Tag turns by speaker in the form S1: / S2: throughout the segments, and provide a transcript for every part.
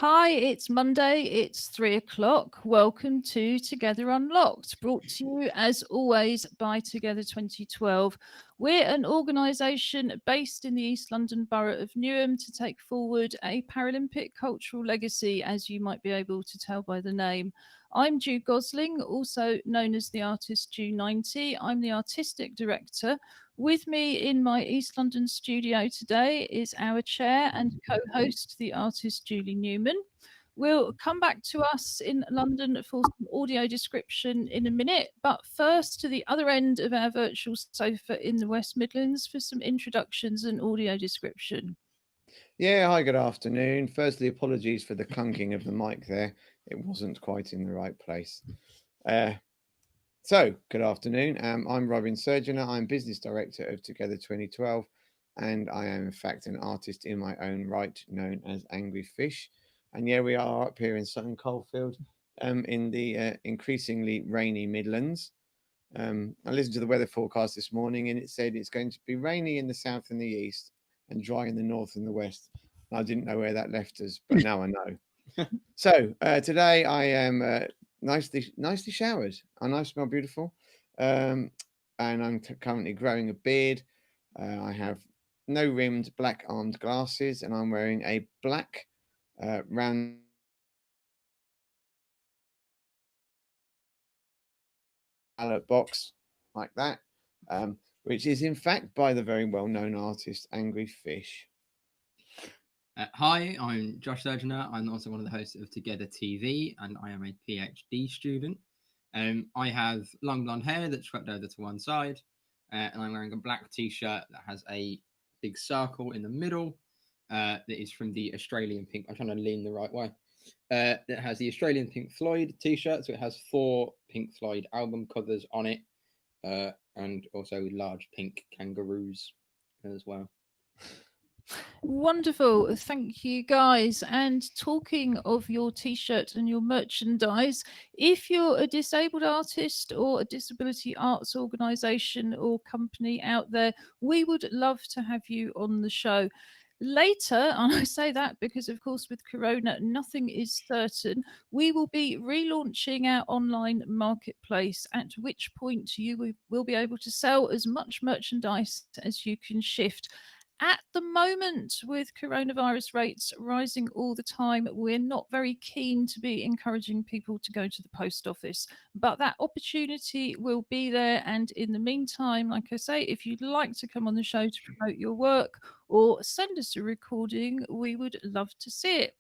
S1: Hi, it's Monday, it's 3 o'clock. Welcome to Together Unlocked, brought to you as always by Together 2012. We're an organisation based in the East London borough of Newham to take forward a Paralympic cultural legacy, as you might be able to tell by the name. I'm Ju Gosling, also known as the artist Ju90. I'm the artistic director. With me in my East London studio today is our chair and co-host, the artist Julie Newman. We'll come back to us in London for some audio description in a minute, but first to the other end of our virtual sofa in the West Midlands for some introductions and audio description.
S2: Yeah, hi, good afternoon. Firstly, apologies for the clunking of the mic there. It wasn't quite in the right place. Good afternoon. I'm Robin Surgeonator. I'm Business Director of Together 2012, and I am, in fact, an artist in my own right, known as Angry Fish. And yeah, we are up here in Sutton Coldfield in the increasingly rainy Midlands. I listened to the weather forecast this morning, and it said it's going to be rainy in the south and the east and dry in the north and the west. And I didn't know where that left us, but now I know. Today I am nicely showered. I smell beautiful, and I'm currently growing a beard. I have no rimmed black armed glasses, and I'm wearing a black round ballot box like that, which is in fact by the very well-known artist Angry Fish.
S3: Hi, I'm Josh Surgeonator. I'm also one of the hosts of Together TV, and I am a PhD student. I have long blonde hair that's swept over to one side, and I'm wearing a black t-shirt that has a big circle in the middle that is from the Australian Pink. I'm trying to lean the right way. It has the Australian Pink Floyd t-shirt, so it has 4 Pink Floyd album covers on it, and also large pink kangaroos as well.
S1: Wonderful. Thank you, guys. And talking of your t-shirt and your merchandise, if you're a disabled artist or a disability arts organisation or company out there, we would love to have you on the show. Later, and I say that because, of course, with Corona, nothing is certain, we will be relaunching our online marketplace, at which point you will be able to sell as much merchandise as you can shift. At the moment, with coronavirus rates rising all the time, we're not very keen to be encouraging people to go to the post office, but that opportunity will be there. And in the meantime, like I say, if you'd like to come on the show to promote your work or send us a recording, we would love to see it.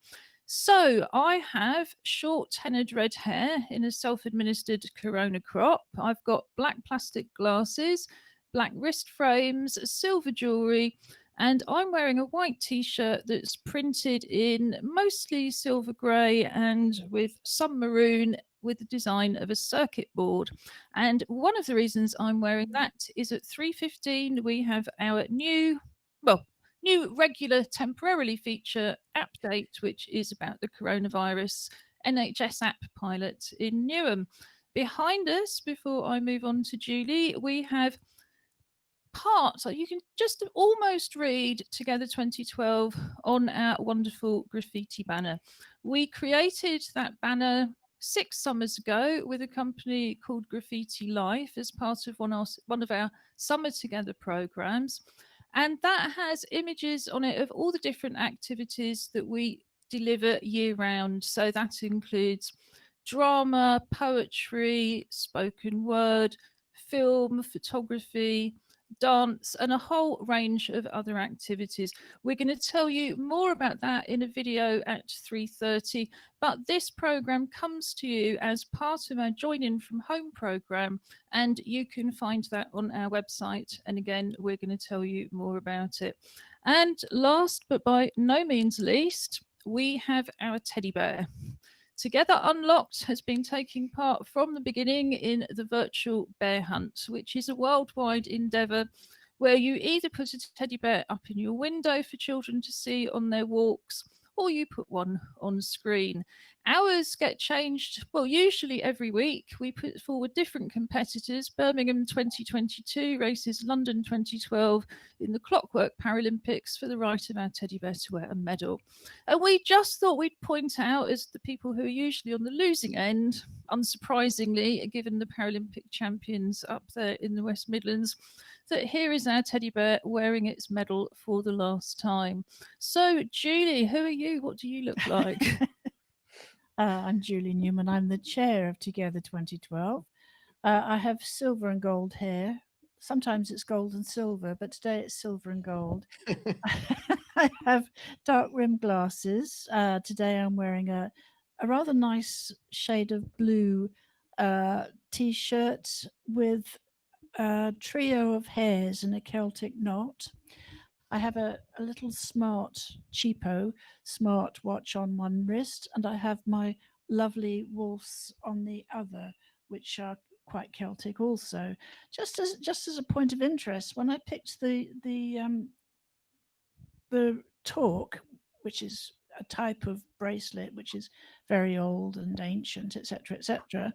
S1: So I have short tenured red hair in a self-administered corona crop. I've got black plastic glasses, black wrist frames, silver jewelry, and I'm wearing a white t-shirt that's printed in mostly silver grey and with some maroon, with the design of a circuit board. And one of the reasons I'm wearing that is at 3:15 we have our new regular temporarily feature update, which is about the coronavirus NHS app pilot in Newham. Behind us, before I move on to Julie, we have so you can just almost read Together 2012 on our wonderful graffiti banner. We created that banner 6 summers ago with a company called Graffiti Life as part of one of our Summer Together programs. And that has images on it of all the different activities that we deliver year round. So that includes drama, poetry, spoken word, film, photography, dance, and a whole range of other activities. We're going to tell you more about that in a video at 3:30, but this program comes to you as part of our Join In From Home program, and you can find that on our website. And again, we're going to tell you more about it. And last but by no means least, we have our teddy bear. Together Unlocked has been taking part from the beginning in the virtual bear hunt, which is a worldwide endeavour where you either put a teddy bear up in your window for children to see on their walks, or you put one on screen. Hours get changed, well, usually every week. We put forward different competitors: Birmingham 2022, races London 2012, in the Clockwork Paralimpics, for the right of our teddy bear to wear a medal. And we just thought we'd point out, as the people who are usually on the losing end, unsurprisingly, given the Paralympic champions up there in the West Midlands, that here is our teddy bear wearing its medal for the last time. So, Julie, who are you? What do you look like?
S4: I'm Julie Newman. I'm the chair of Together 2012. I have silver and gold hair. Sometimes it's gold and silver, but today it's silver and gold. I have dark rimmed glasses. Today I'm wearing a rather nice shade of blue t-shirt with a trio of hairs and a Celtic knot. I have a little smart, cheapo smart watch on one wrist, and I have my lovely wolves on the other, which are quite Celtic also. Just as a point of interest, when I picked the torque, which is a type of bracelet which is very old and ancient, etc.,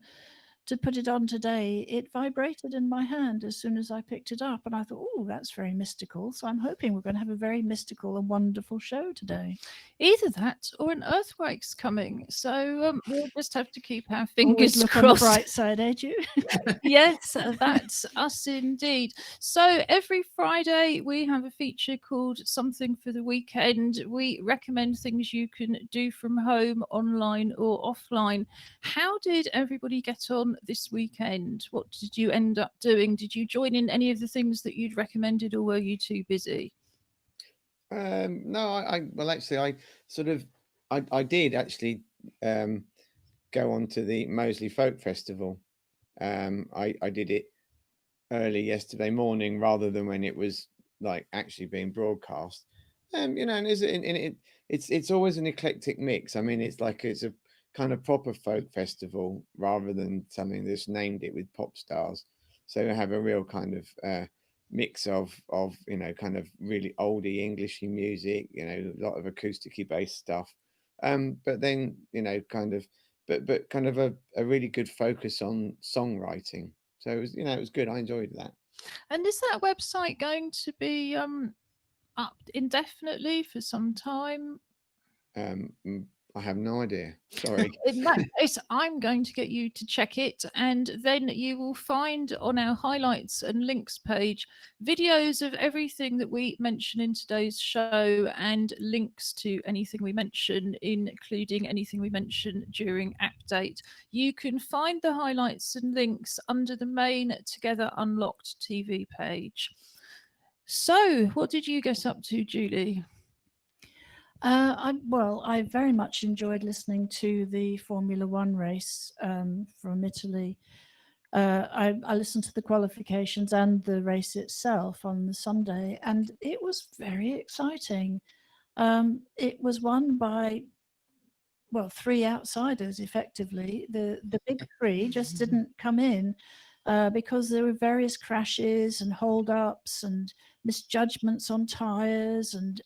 S4: to put it on today, it vibrated in my hand as soon as I picked it up. And I thought, oh, that's very mystical. So I'm hoping we're going to have a very mystical and wonderful show today.
S1: Either that or an earthquake's coming. So we'll just have to keep our fingers
S4: Always look
S1: crossed.
S4: on the bright side, Ju?
S1: Yes, that's us indeed. So every Friday we have a feature called Something for the Weekend. We recommend things you can do from home, online or offline. How did everybody get on this weekend? What did you end up doing? Did you join in any of the things that you'd recommended, or were you too busy?
S2: No, well, actually, I did actually go on to the Mosley Folk Festival. I did it early yesterday morning rather than when it was like actually being broadcast. And it's always an eclectic mix. I mean, it's a kind of proper folk festival rather than something that's named it with pop stars. So we have a real kind of mix of kind of really oldie Englishy music, a lot of acousticy based stuff. But then but kind of a really good focus on songwriting. So it was good. I enjoyed that.
S1: And is that website going to be up indefinitely for some time?
S2: I have no idea. Sorry.
S1: In that case, I'm going to get you to check it, and then you will find on our highlights and links page videos of everything that we mention in today's show, and links to anything we mention, including anything we mention during update. You can find the highlights and links under the main Together Unlocked TV page. So, what did you get up to, Julie?
S4: I very much enjoyed listening to the Formula One race from Italy. I listened to the qualifications and the race itself on the Sunday, and it was very exciting. It was won by, well, three outsiders, effectively. The big three just didn't come in because there were various crashes and hold-ups and misjudgments on tyres and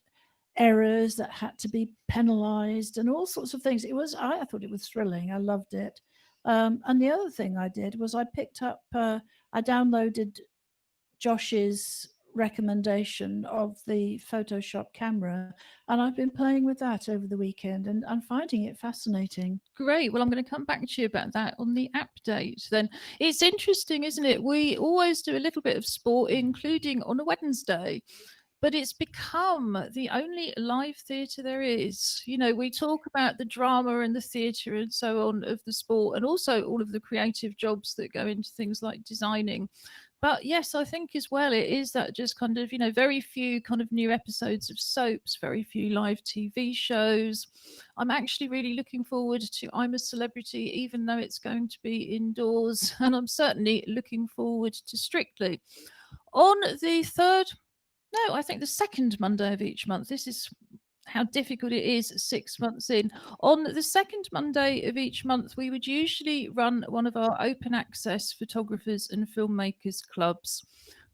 S4: errors that had to be penalized and all sorts of things. I thought it was thrilling. I loved it. And the other thing I did was I picked up, I downloaded Josh's recommendation of the Photoshop camera, and I've been playing with that over the weekend, and I'm finding it fascinating.
S1: Great. Well, I'm going to come back to you about that on the update then. It's interesting, isn't it? We always do a little bit of sport, including on a Wednesday, but it's become the only live theatre there is. We talk about the drama and the theatre and so on of the sport, and also all of the creative jobs that go into things like designing. But yes, I think as well, it is that just kind of, very few kind of new episodes of soaps, very few live TV shows. I'm actually really looking forward to I'm a Celebrity, even though it's going to be indoors. And I'm certainly looking forward to Strictly. On the the second Monday of each month. This is how difficult it is 6 months in. On the second Monday of each month, we would usually run one of our open access photographers and filmmakers clubs.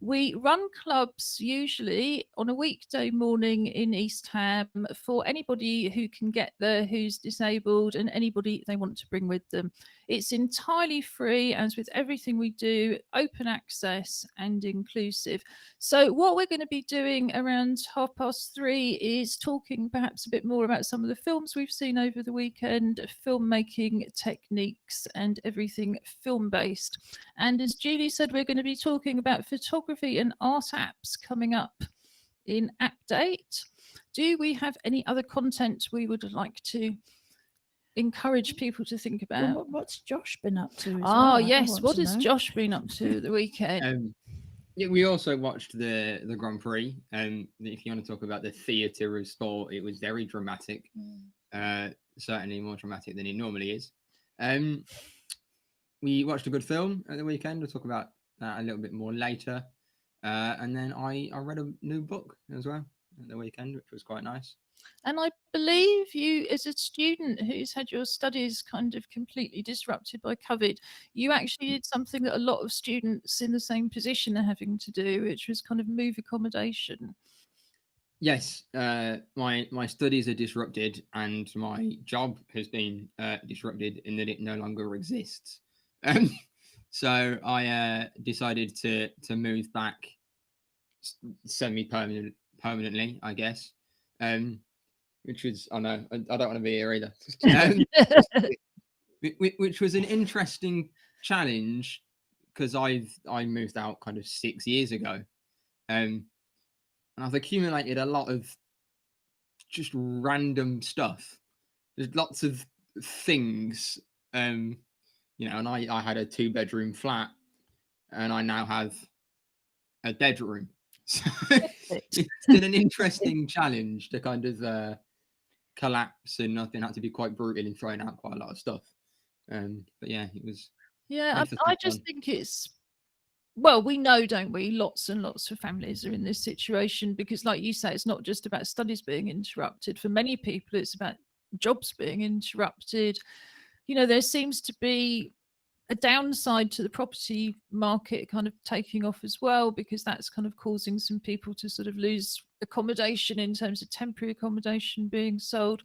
S1: We run clubs usually on a weekday morning in East Ham for anybody who can get there who's disabled and anybody they want to bring with them. It's entirely free, as with everything we do, open access and inclusive. So what we're going to be doing around 3:30 is talking perhaps a bit more about some of the films we've seen over the weekend, filmmaking techniques and everything film-based. And as Julie said, we're going to be talking about photography and art apps coming up in App Date. Do we have any other content we would like to encourage people to think about?
S4: Well, what's Josh been up to?
S1: Yes. What has Josh been up to the weekend?
S3: Yeah, we also watched the Grand Prix. If you want to talk about the theatre of sport, it was very dramatic. Certainly more dramatic than it normally is. We watched a good film at the weekend. We'll talk about that a little bit more later. And then I read a new book as well at the weekend, which was quite nice.
S1: And I believe you, as a student who's had your studies kind of completely disrupted by COVID, you actually did something that a lot of students in the same position are having to do, which was kind of move accommodation.
S3: Yes, my studies are disrupted and my job has been disrupted in that it no longer exists. So I decided to move back permanently, I guess. Which was, I know, I don't want to be here either. Which was an interesting challenge because I moved out kind of 6 years ago, and I've accumulated a lot of just random stuff. There's lots of things, and I had a 2-bedroom flat, and I now have a bedroom. So it's been an interesting challenge to kind of collapse, and I think had to be quite brutal in throwing out quite a lot of stuff. But yeah, it was.
S1: Yeah, I just think it's, well, we know, don't we? Lots and lots of families are in this situation because, like you say, it's not just about studies being interrupted. For many people, it's about jobs being interrupted. There seems to be a downside to the property market kind of taking off as well, because that's kind of causing some people to sort of lose accommodation in terms of temporary accommodation being sold.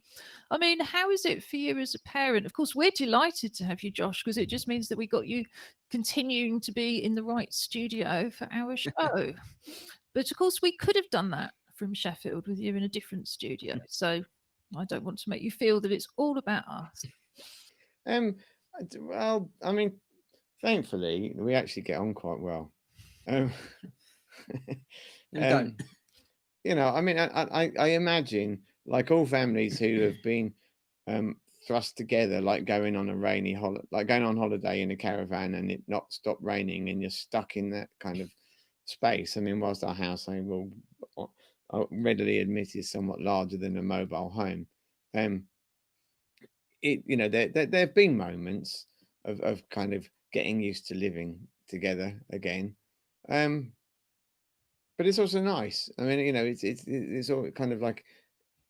S1: I mean, how is it for you as a parent? Of course, we're delighted to have you, Josh, because it just means that we got you continuing to be in the right studio for our show. But of course, we could have done that from Sheffield with you in a different studio. So I don't want to make you feel that it's all about us.
S2: Well, I mean, thankfully, we actually get on quite well. I mean, I imagine, like all families who have been thrust together, like going on a rainy holiday, like going on holiday in a caravan and it not stop raining and you're stuck in that kind of space. I mean, whilst our house, I will readily admit, is somewhat larger than a mobile home. There have been moments of kind of getting used to living together again, but it's also nice. I mean, it's all kind of like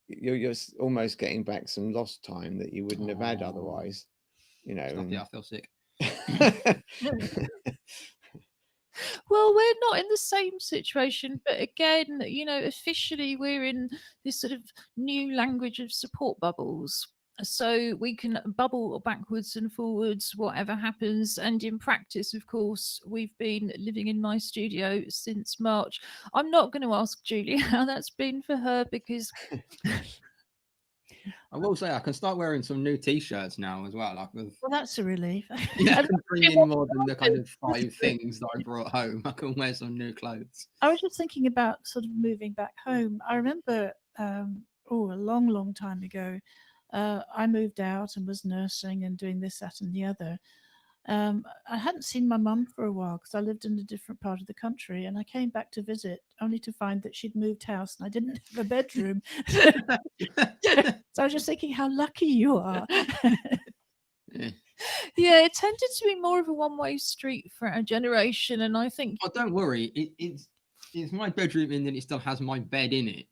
S2: you're almost getting back some lost time that you wouldn't have had otherwise.
S3: I feel sick.
S1: Well, we're not in the same situation, but again, officially we're in this sort of new language of support bubbles. So we can bubble backwards and forwards, whatever happens. And in practice, of course, we've been living in my studio since March. I'm not going to ask Julie how that's been for her because
S3: I will say I can start wearing some new T-shirts now as well.
S4: Well, that's a relief.
S3: Yeah, I can bring in more than the kind of 5 things that I brought home. I can wear some new clothes.
S4: I was just thinking about sort of moving back home. I remember, a long, long time ago, I moved out and was nursing and doing this, that, and the other. I hadn't seen my mum for a while because I lived in a different part of the country, and I came back to visit only to find that she'd moved house and I didn't have a bedroom. So I was just thinking how lucky you are.
S1: Yeah, it tended to be more of a one-way street for our generation, and I think.
S3: Oh, don't worry, it's my bedroom in that it still has my bed in it.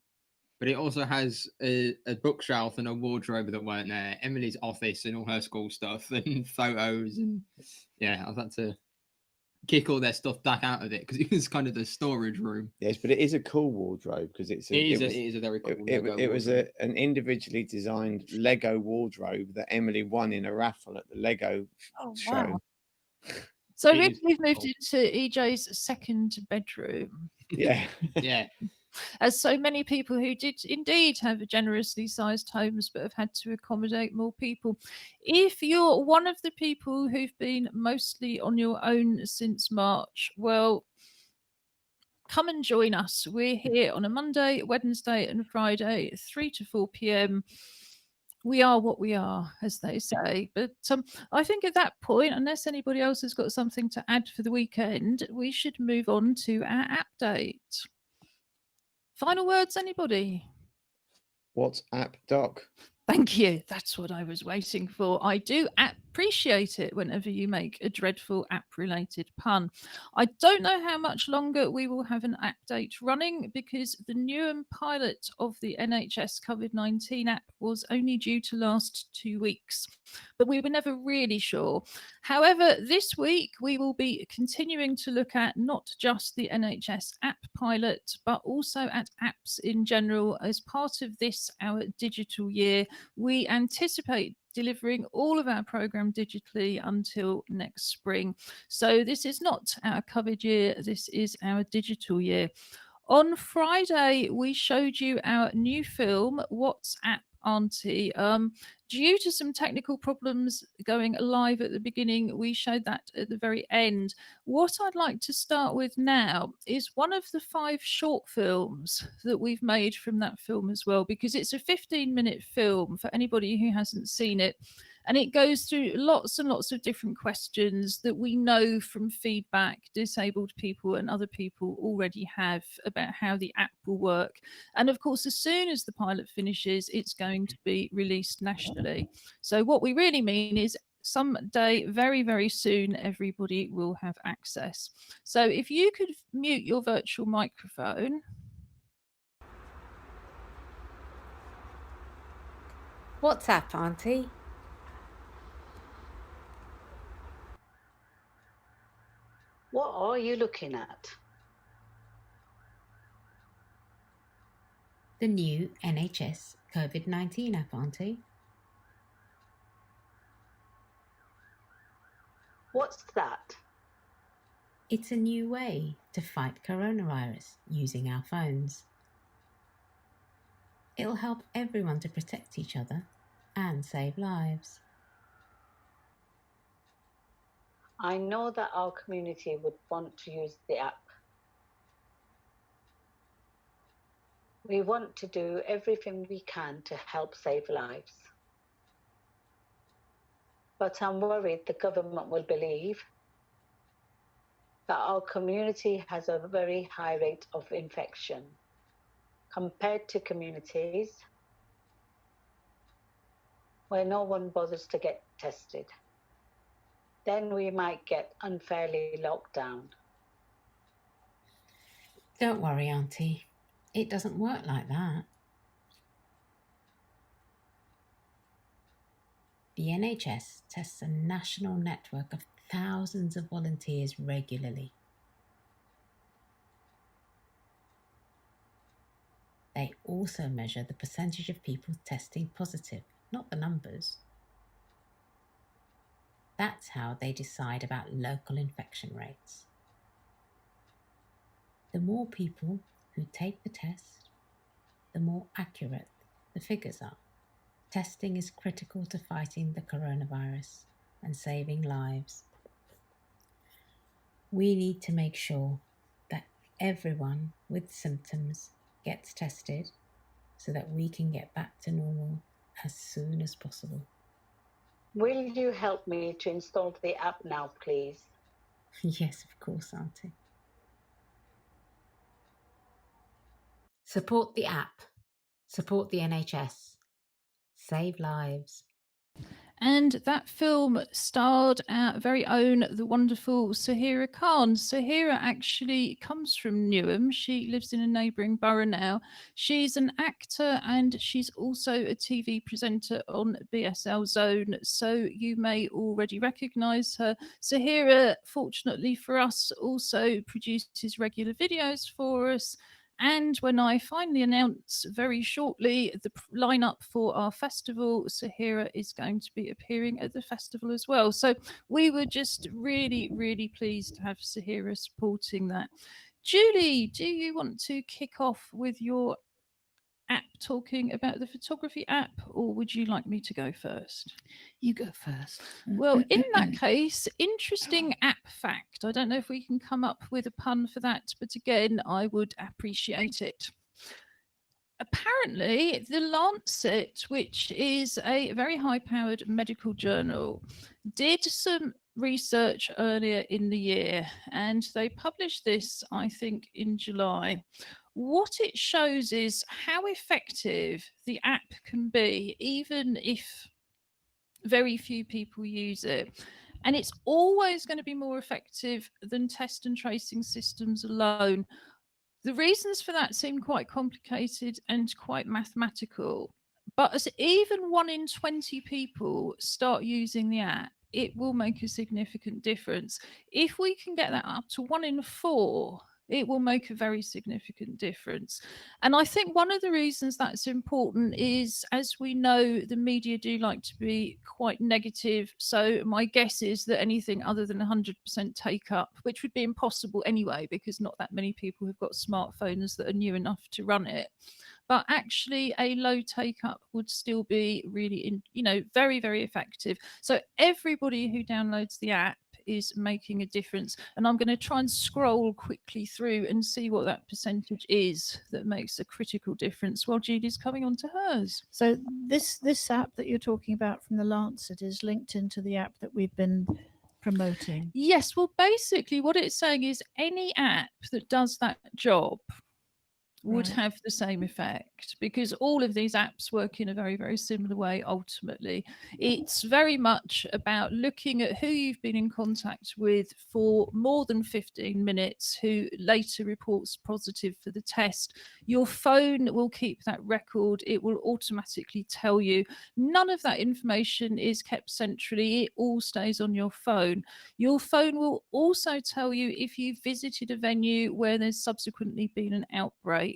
S3: But it also has a bookshelf and a wardrobe that weren't there, Emily's office and all her school stuff and photos. And yeah, I've had to kick all their stuff back out of it because it was kind of the storage room.
S2: Yes, but it is a cool wardrobe because it
S3: is a very cool Lego
S2: it was
S3: wardrobe.
S2: an individually designed Lego wardrobe that Emily won in a raffle at the Lego show.
S4: Wow.
S1: So
S3: It
S1: really,
S3: is
S1: we've moved
S3: cool.
S1: into EJ's second bedroom.
S2: Yeah.
S3: Yeah.
S1: As so many people who did indeed have generously sized homes but have had to accommodate more people. If you're one of the people who've been mostly on your own since March, well, come and join us. We're here on a Monday, Wednesday, and Friday, 3 to 4 p.m. We are what we are, as they say. But I think at that point, unless anybody else has got something to add for the weekend, we should move on to our app date. Final words, anybody?
S2: What's App Doc?
S1: Thank you. That's what I was waiting for. I do appreciate it whenever you make a dreadful app-related pun. I don't know how much longer we will have an app date running because the Newham pilot of the NHS COVID-19 app was only due to last 2 weeks, but we were never really sure. However, this week we will be continuing to look at not just the NHS app pilot, but also at apps in general as part of this, our digital year. We anticipate delivering all of our program digitally until next spring. So this is not our COVID year, this is our digital year. On Friday, we showed you our new film, What's Up Auntie. Due to some technical problems going live at the beginning, we showed that at the very end. What I'd like to start with now is one of the 5 short films that we've made from that film as well, because it's a 15-minute film for anybody who hasn't seen it. And it goes through lots and lots of different questions that we know from feedback disabled people and other people already have about how the app will work. And of course, as soon as the pilot finishes, it's going to be released nationally. So what we really mean is someday, very, very soon, everybody will have access. So if you could mute your virtual microphone.
S5: What's up, Auntie?
S6: What are you looking at?
S5: The new NHS COVID-19 app, Auntie.
S6: What's that?
S5: It's a new way to fight coronavirus using our phones. It'll help everyone to protect each other and save lives.
S6: I know that our community would want to use the app. We want to do everything we can to help save lives. But I'm worried the government will believe that our community has a very high rate of infection compared to communities where no one bothers to get tested. Then we might get unfairly locked down.
S5: Don't worry, Auntie. It doesn't work like that. The NHS tests a national network of thousands of volunteers regularly. They also measure the percentage of people testing positive, not the numbers. That's how they decide about local infection rates. The more people who take the test, the more accurate the figures are. Testing is critical to fighting the coronavirus and saving lives. We need to make sure that everyone with symptoms gets tested so that we can get back to normal as soon as possible.
S6: Will you help me to install the app now, please?
S5: Yes, of course, Auntie. Support the app. Support the NHS. Save lives.
S1: And that film starred our very own, the wonderful Saira Khan. Saira actually comes from Newham. She lives in a neighbouring borough now. She's an actor and she's also a TV presenter on BSL Zone. So you may already recognise her. Saira, fortunately for us, also produces regular videos for us. And when I finally announce very shortly the lineup for our festival, Saira is going to be appearing at the festival as well. So we were just really, really pleased to have Saira supporting that. Julie, do you want to kick off with your app talking about the photography app, or would you like me to go first?
S4: You go first.
S1: Well, in that case, interesting app fact. I don't know if we can come up with a pun for that, but again, I would appreciate it. Apparently, the Lancet, which is a very high-powered medical journal, did some research earlier in the year, and they published this, I think, in July. What it shows is how effective the app can be, even if very few people use it. And it's always going to be more effective than test and tracing systems alone. The reasons for that seem quite complicated and quite mathematical. But as even 1 in 20 people start using the app, it will make a significant difference. If we can get that up to 1 in 4, it will make a very significant difference. And I think one of the reasons that's important is, as we know, the media do like to be quite negative. So my guess is that anything other than 100% take up, which would be impossible anyway, because not that many people have got smartphones that are new enough to run it. But actually a low take up would still be really, very, very effective. So everybody who downloads the app is making a difference. And I'm going to try and scroll quickly through and see what that percentage is that makes a critical difference while Julie's coming on to hers.
S4: So this app that you're talking about from the Lancet is linked into the app that we've been promoting.
S1: Yes, well, basically what it's saying is any app that does that job would have the same effect, because all of these apps work in a very, very similar way. Ultimately, it's very much about looking at who you've been in contact with for more than 15 minutes, who later reports positive for the test. Your phone will keep that record. It will automatically tell you. None of that information is kept centrally. It all stays on your phone. Your phone will also tell you if you visited a venue where there's subsequently been an outbreak.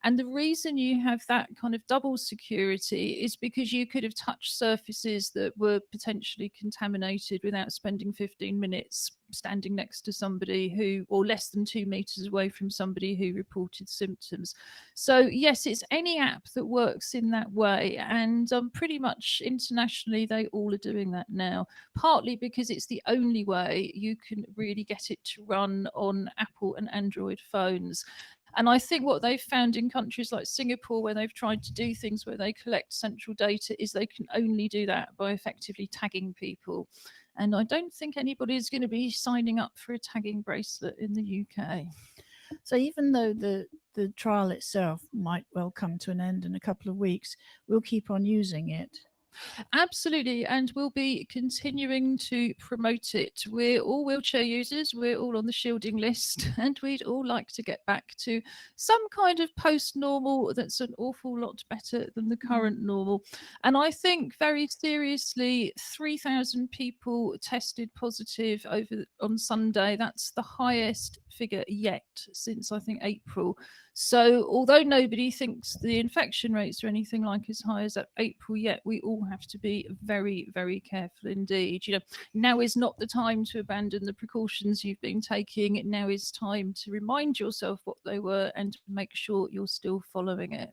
S1: And the reason you have that kind of double security is because you could have touched surfaces that were potentially contaminated without spending 15 minutes standing next to somebody who, or less than 2 meters away from somebody who reported symptoms. So yes, it's any app that works in that way. And pretty much internationally, they all are doing that now, partly because it's the only way you can really get it to run on Apple and Android phones. And I think what they've found in countries like Singapore, where they've tried to do things where they collect central data, is they can only do that by effectively tagging people. And I don't think anybody's going to be signing up for a tagging bracelet in the UK.
S4: So even though the trial itself might well come to an end in a couple of weeks, we'll keep on using it.
S1: Absolutely, and we'll be continuing to promote it. We're all wheelchair users, we're all on the shielding list, and we'd all like to get back to some kind of post-normal that's an awful lot better than the current normal. And I think very seriously, 3,000 people tested positive on Sunday. That's the highest figure yet since, I think, April. So although nobody thinks the infection rates are anything like as high as April yet, we all have to be very, very careful indeed. Now is not the time to abandon the precautions you've been taking. Now is time to remind yourself what they were and make sure you're still following it.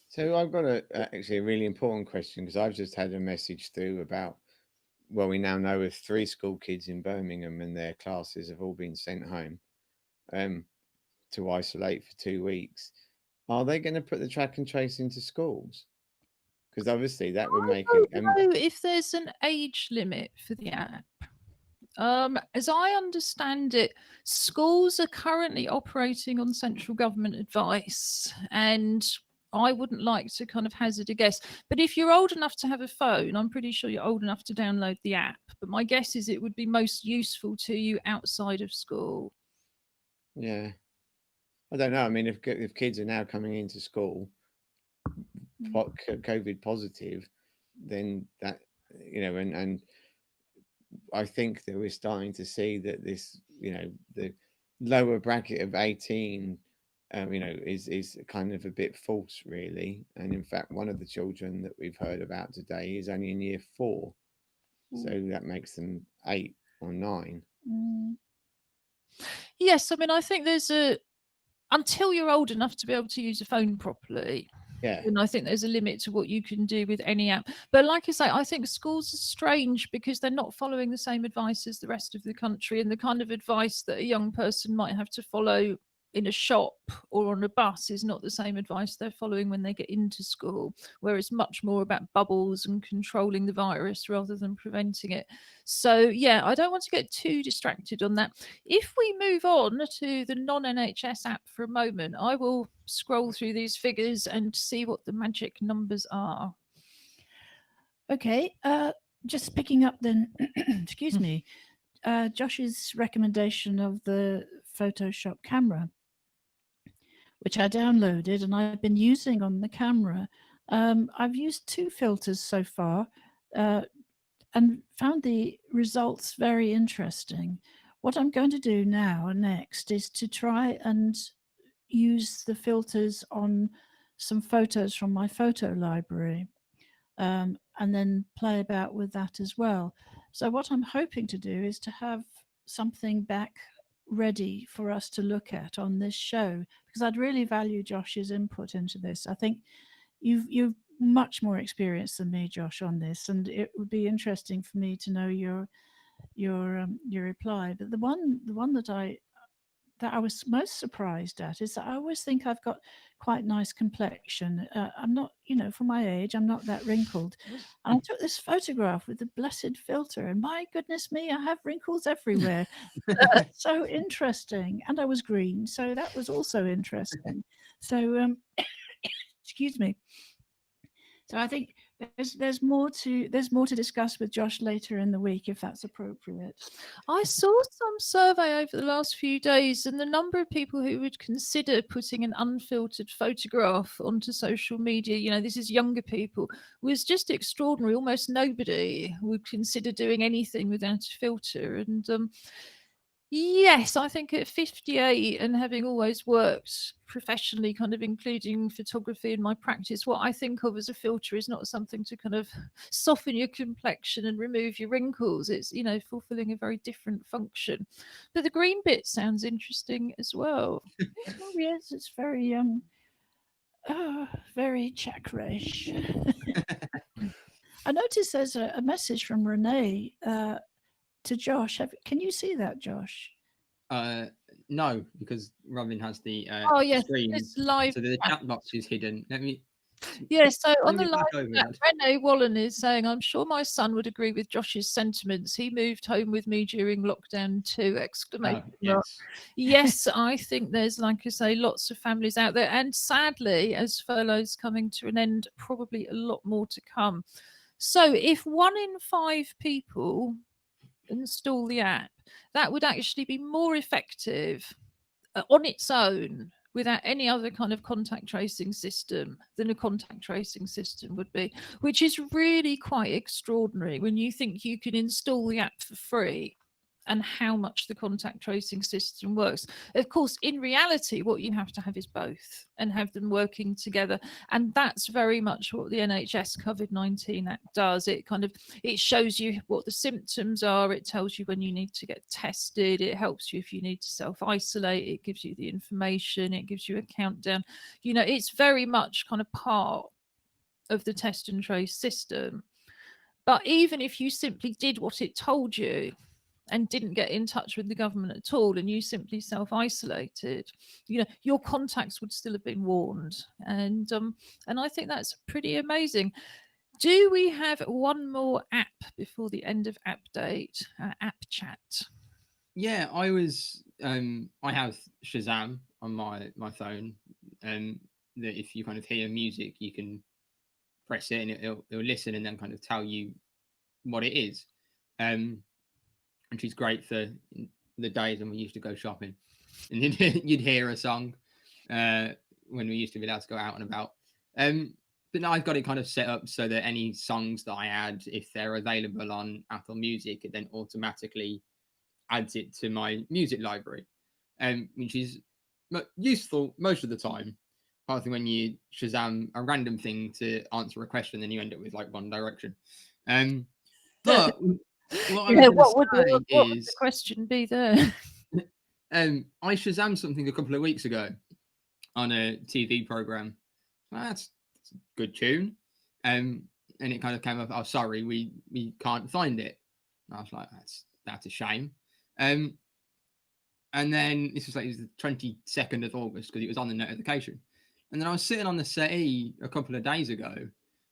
S2: So I've got actually a really important question, because I've just had a message through about, well, we now know of 3 school kids in Birmingham and their classes have all been sent home to isolate for 2 weeks. Are they going to put the track and trace into schools? Because obviously that would make it.
S1: I don't know if there's an age limit for the app. As I understand it, schools are currently operating on central government advice, and I wouldn't like to kind of hazard a guess. But if you're old enough to have a phone, I'm pretty sure you're old enough to download the app. But my guess is it would be most useful to you outside of school.
S2: Yeah. I don't know. I mean, if kids are now coming into school COVID positive, then that, and I think that we're starting to see that this, the lower bracket of 18, is kind of a bit false, really. And in fact, one of the children that we've heard about today is only in year 4, so that makes them 8 or 9.
S1: Yes, I mean, I think there's until you're old enough to be able to use a phone properly.
S2: Yeah.
S1: And I think there's a limit to what you can do with any app. But like I say, I think schools are strange because they're not following the same advice as the rest of the country, and the kind of advice that a young person might have to follow in a shop or on a bus is not the same advice they're following when they get into school, where it's much more about bubbles and controlling the virus rather than preventing it. So yeah, I don't want to get too distracted on that. If we move on to the non-NHS app for a moment, I will scroll through these figures and see what the magic numbers are.
S4: Okay, just picking up then, excuse me, Josh's recommendation of the Photoshop camera, which I downloaded and I've been using on the camera. I've used 2 filters so far and found the results very interesting. What I'm going to do now next is to try and use the filters on some photos from my photo library, and then play about with that as well. So what I'm hoping to do is to have something back ready for us to look at on this show, because I'd really value Josh's input into this. I think you've much more experience than me, Josh, on this, and it would be interesting for me to know your reply. But the one that I was most surprised at is that I always think I've got quite nice complexion. I'm not, for my age, I'm not that wrinkled. And I took this photograph with the blessed filter, and my goodness me, I have wrinkles everywhere. So interesting. And I was green, so that was also interesting. So, excuse me. So I think there's more to discuss with Josh later in the week, if that's appropriate.
S1: I saw some survey over the last few days, and the number of people who would consider putting an unfiltered photograph onto social media, this is younger people, was just extraordinary. Almost nobody would consider doing anything without a filter. And yes, I think at 58 and having always worked professionally, kind of including photography in my practice, what I think of as a filter is not something to kind of soften your complexion and remove your wrinkles. It's, fulfilling a very different function. But the green bit sounds interesting as well.
S4: Oh, yes, it's very very check-rash. I noticed there's a message from Renee to Josh. Can you see that, Josh?
S3: No, because Robin has the
S1: yes,
S3: screen,
S1: it's live.
S3: so the chat box is hidden. Let me.
S1: Yes, so on the
S3: me back
S1: live
S3: over
S1: chat, Renee Wallen is saying, I'm sure my son would agree with Josh's sentiments. He moved home with me during lockdown too! Exclamation mark. Yes, I think there's, like I say, lots of families out there. And sadly, as furlough's coming to an end, probably a lot more to come. So if 1 in 5 people install the app, that would actually be more effective on its own without any other kind of contact tracing system than a contact tracing system would be, which is really quite extraordinary when you think you can install the app for free and how much the contact tracing system works. Of course, in reality, what you have to have is both and have them working together. And that's very much what the NHS COVID-19 Act does. It shows you what the symptoms are. It tells you when you need to get tested. It helps you if you need to self-isolate. It gives you the information. It gives you a countdown. It's very much kind of part of the test and trace system. But even if you simply did what it told you, and didn't get in touch with the government at all, and you simply self-isolated, your contacts would still have been warned. And I think that's pretty amazing. Do we have one more app before the end of app date, app chat?
S3: Yeah, I have Shazam on my phone, and that if you kind of hear music, you can press it and it'll listen and then kind of tell you what it is. And she's great for the days when we used to go shopping, and you'd hear a song when we used to be allowed to go out and about. But now I've got it kind of set up so that any songs that I add, if they're available on Apple Music, it then automatically adds it to my music library, which is useful most of the time. Apart from when you Shazam a random thing to answer a question, then you end up with like One Direction. But
S1: what would the question be there?
S3: I Shazammed something a couple of weeks ago on a TV program. Well, that's a good tune. And it kind of came up, oh, sorry, we can't find it. And I was like, that's a shame. And then this was like the 22nd of August because it was on the notification. And then I was sitting on the settee a couple of days ago,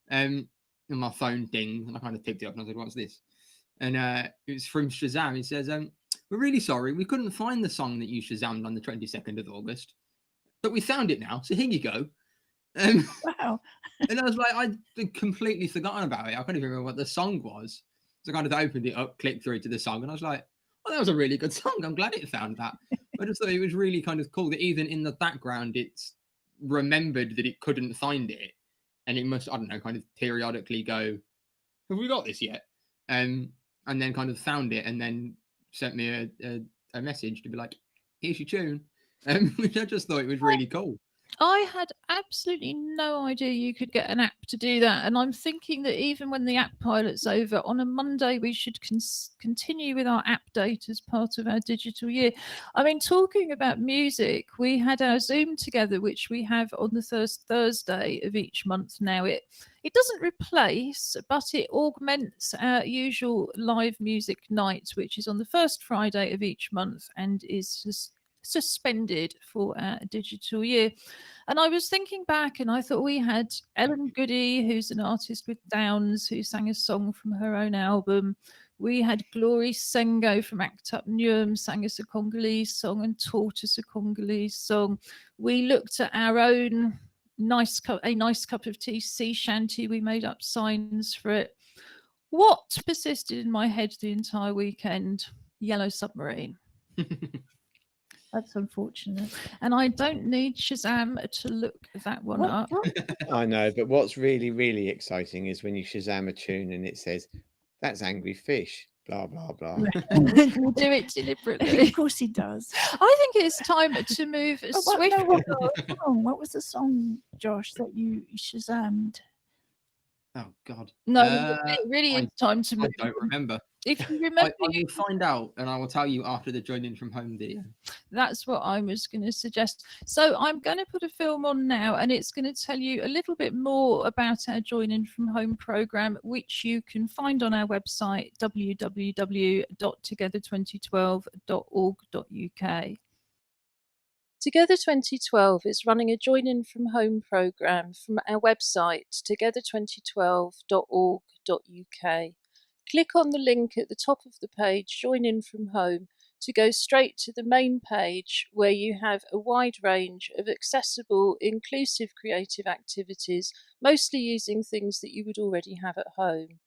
S3: and my phone dinged, and I kind of picked it up and I was like, what's this? And it was from Shazam. It says, we're really sorry, we couldn't find the song that you Shazammed on the 22nd of August, but we found it now, so here you go.
S4: Wow.
S3: And I was like, I'd completely forgotten about it. I couldn't even remember what the song was. So I kind of opened it up, clicked through to the song, and I was like, well, that was a really good song. I'm glad it found that. I just thought it was really kind of cool that even in the background, it's remembered that it couldn't find it. And it must, I don't know, kind of periodically go, have we got this yet? And then kind of found it and then sent me a message to be like, here's your tune. Which I just thought it was really cool.
S1: I had absolutely no idea you could get an app to do that. And I'm thinking that even when the app pilot's over, on a Monday, we should continue with our app date as part of our digital year. I mean, talking about music, we had our Zoom together, which we have on the first Thursday of each month now. It doesn't replace, but it augments our usual live music night, which is on the first Friday of each month and is suspended for our digital year. And I was thinking back and I thought we had Ellen Goody, who's an artist with Downs, who sang a song from her own album. We had Glory Sengo from Act Up Newham, sang us a Congolese song and taught us a Congolese song. We looked at our own nice cup of tea sea shanty. We made up signs for it. What persisted in my head the entire weekend? Yellow Submarine.
S4: That's unfortunate.
S1: And I don't need Shazam to look that one up.
S2: I know, but what's really, really exciting is when you Shazam a tune and it says, that's Angry Fish, blah, blah, blah.
S1: We'll do it deliberately.
S4: Of course he does.
S1: I think it's time to move swiftly.
S4: What was the song, Josh, that you Shazammed?
S3: Oh, God.
S1: No, it really is time to move.
S3: I don't remember.
S1: If you remember,
S3: I will find out and I will tell you after the joining from home video.
S1: That's what I was going to suggest. So I'm going to put a film on now and it's going to tell you a little bit more about our Joining from Home programme, which you can find on our website, www.together2012.org.uk. Together 2012 is running a Join In From Home programme from our website, together2012.org.uk. Click on the link at the top of the page, Join In From Home, to go straight to the main page where you have a wide range of accessible, inclusive creative activities, mostly using things that you would already have at home.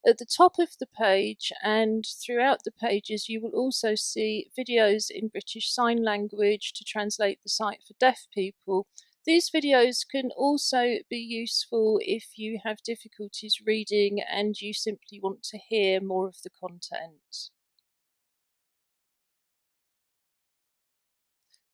S1: At the top of the page and throughout the pages, you will also see videos in British Sign Language to translate the site for deaf people. These videos can also be useful if you have difficulties reading and you simply want to hear more of the content.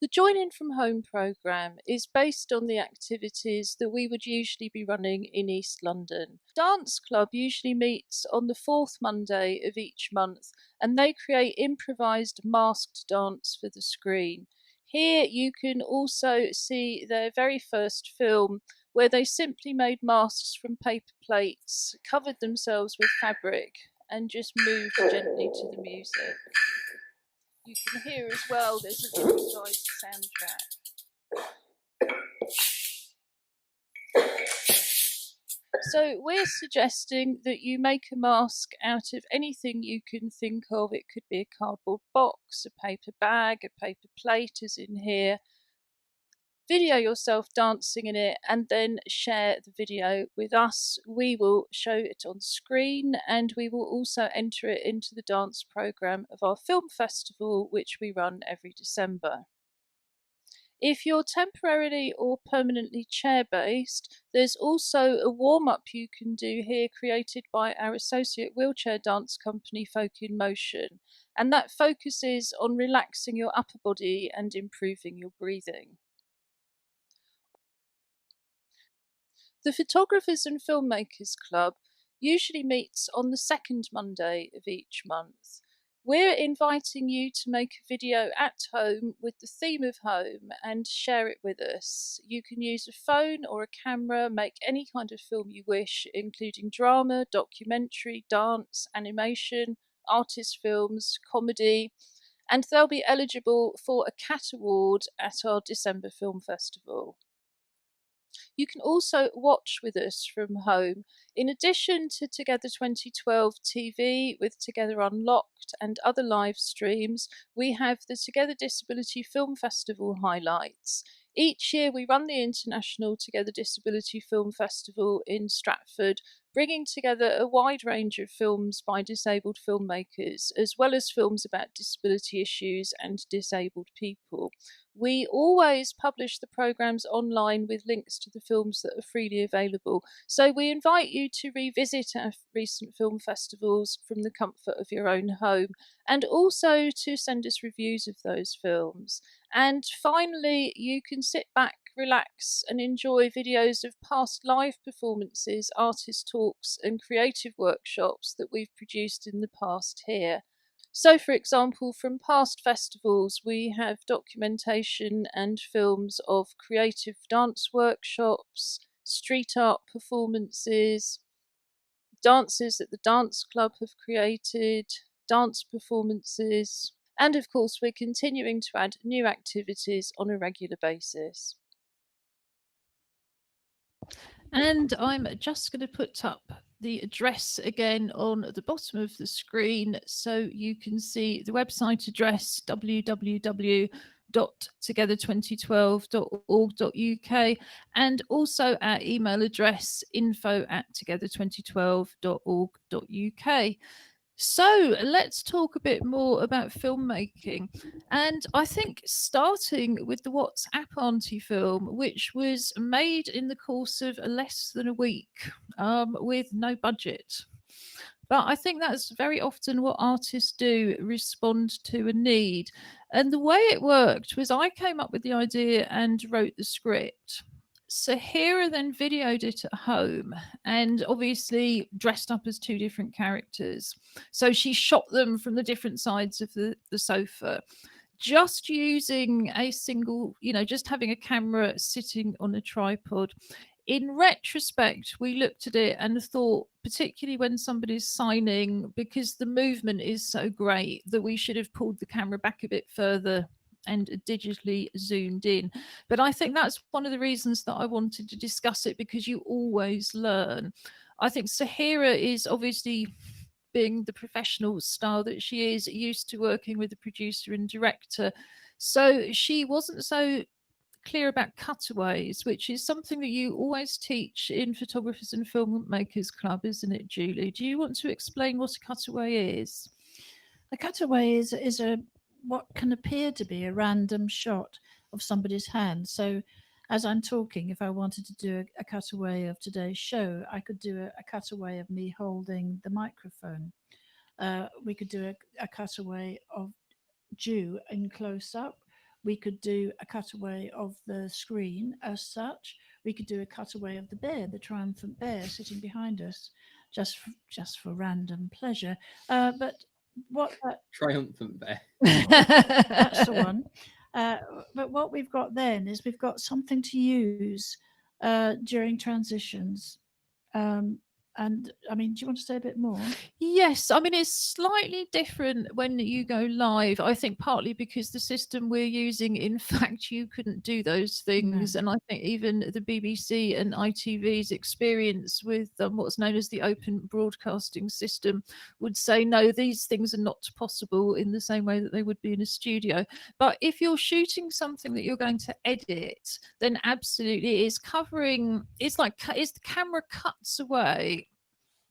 S1: The Join In From Home programme is based on the activities that we would usually be running in East London. Dance Club usually meets on the fourth Monday of each month and they create improvised masked dance for the screen. Here you can also see their very first film where they simply made masks from paper plates, covered themselves with fabric and just moved gently to the music. You can hear as well there's an improvised soundtrack. So we're suggesting that you make a mask out of anything you can think of. It could be a cardboard box, a paper bag, a paper plate as in here. video yourself dancing in it, and then share the video with us. We will show it on screen, and we will also enter it into the dance programme of our film festival, which we run every December. If you're temporarily or permanently chair-based, there's also a warm-up you can do here created by our associate wheelchair dance company Folk in Motion, and that focuses on relaxing your upper body and improving your breathing. The Photographers and Filmmakers Club usually meets on the second Monday of each month. We're inviting you to make a video at home with the theme of home and share it with us. You can use a phone or a camera, make any kind of film you wish, including drama, documentary, dance, animation, artist films, comedy, and they'll be eligible for a CAT award at our December Film Festival. You can also watch with us from home. In addition to Together 2012 TV with Together Unlocked and other live streams, we have the Together Disability Film Festival highlights. Each year we run the International Together Disability Film Festival in Stratford, bringing together a wide range of films by disabled filmmakers, as well as films about disability issues and disabled people. We always publish the programmes online with links to the films that are freely available. So we invite you to revisit our recent film festivals from the comfort of your own home, and also to send us reviews of those films. And finally, you can sit back, relax, and enjoy videos of past live performances, artist talks, and creative workshops that we've produced in the past here. So, for example, from past festivals, we have documentation and films of creative dance workshops, street art performances, dances that the dance club have created, dance performances, and of course, we're continuing to add new activities on a regular basis. And I'm just going to put up the address again on the bottom of the screen so you can see the website address, www.together2012.org.uk, and also our email address, info@together2012.org.uk. So let's talk a bit more about filmmaking. And I think starting with the What's Up Auntie film, which was made in the course of less than a week with no budget. But I think that's very often what artists do, respond to a need. And the way it worked was I came up with the idea and wrote the script. Saira then videoed it at home and obviously dressed up as two different characters. So she shot them from the different sides of the sofa, just using a single, just having a camera sitting on a tripod. In retrospect, we looked at it and thought, particularly when somebody's signing, because the movement is so great, that we should have pulled the camera back a bit further and digitally zoomed in. But I think that's one of the reasons that I wanted to discuss it, because you always learn. I think Saira is obviously, being the professional star that she is, used to working with the producer and director. So she wasn't so clear about cutaways, which is something that you always teach in Photographers and Filmmakers Club, isn't it, Julie? Do you want to explain what a cutaway is?
S4: A cutaway is what can appear to be a random shot of somebody's hand. So as I'm talking, if I wanted to do a cutaway of today's show, I could do a cutaway of me holding the microphone. We could do a cutaway of Ju in close-up. We could do a cutaway of the screen as such. We could do a cutaway of the bear, the triumphant bear sitting behind us, just for random pleasure. But what
S3: Triumphant bear.
S4: that's the one. But what we've got then is we've got something to use during transitions. And I mean, do you want to say a bit more?
S1: Yes, I mean, it's slightly different when you go live. I think partly because the system we're using, in fact, you couldn't do those things.
S4: No.
S1: And I think even the BBC and ITV's experience with what's known as the open broadcasting system would say, no, these things are not possible in the same way that they would be in a studio. But if you're shooting something that you're going to edit, then absolutely it's covering, it's like, it's the camera cuts away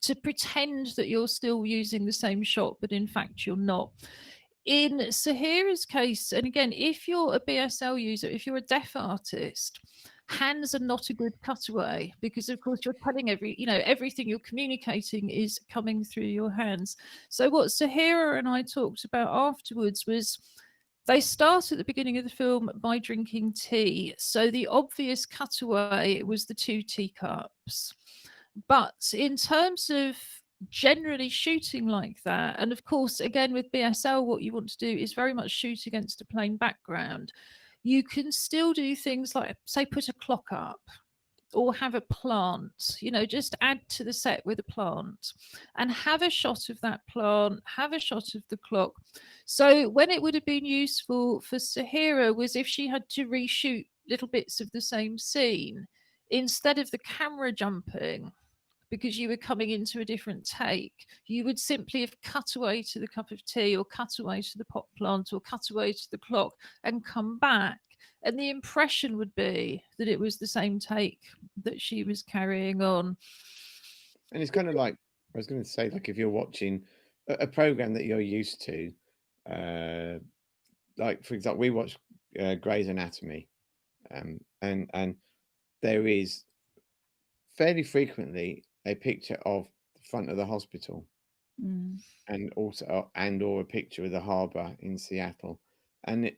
S1: to pretend that you're still using the same shot, but in fact you're not. In Saira's case, and again, if you're a BSL user, if you're a deaf artist, hands are not a good cutaway because of course you're telling everything you're communicating is coming through your hands. So what Saira and I talked about afterwards was they start at the beginning of the film by drinking tea. So the obvious cutaway was the 2 teacups. But in terms of generally shooting like that, and of course, again, with BSL, what you want to do is very much shoot against a plain background. You can still do things like, say, put a clock up or have a plant, just add to the set with a plant and have a shot of that plant, have a shot of the clock. So when it would have been useful for Saira was if she had to reshoot little bits of the same scene, instead of the camera jumping, because you were coming into a different take, you would simply have cut away to the cup of tea or cut away to the pot plant or cut away to the clock and come back. And the impression would be that it was the same take that she was carrying on.
S2: And it's kind of like, I was going to say, like if you're watching a program that you're used to, like for example, we watch Grey's Anatomy, and there is fairly frequently a picture of the front of the hospital, and also or a picture of the harbour in Seattle, and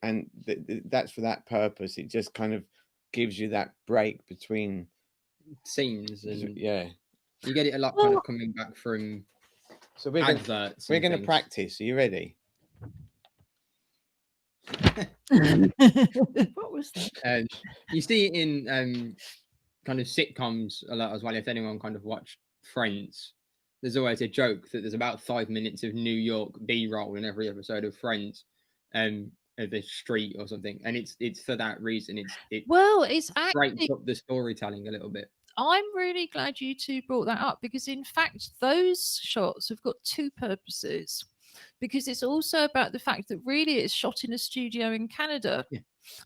S2: that's for that purpose. It just kind of gives you that break between
S3: scenes, and
S2: yeah,
S3: you get it a lot kind of coming back from
S2: so we're
S3: adverts.
S2: We're going to practice. Are you ready?
S4: What was that?
S3: You see it in kind of sitcoms a lot as well. If anyone kind of watched Friends, there's always a joke that there's about 5 minutes of New York B-roll in every episode of Friends, of the street or something, and it's for that reason.
S1: It's actually
S3: breaks up the storytelling a little bit.
S1: I'm really glad you two brought that up, because in fact those shots have got 2 purposes, because it's also about the fact that really it's shot in a studio in Canada.
S3: Yeah.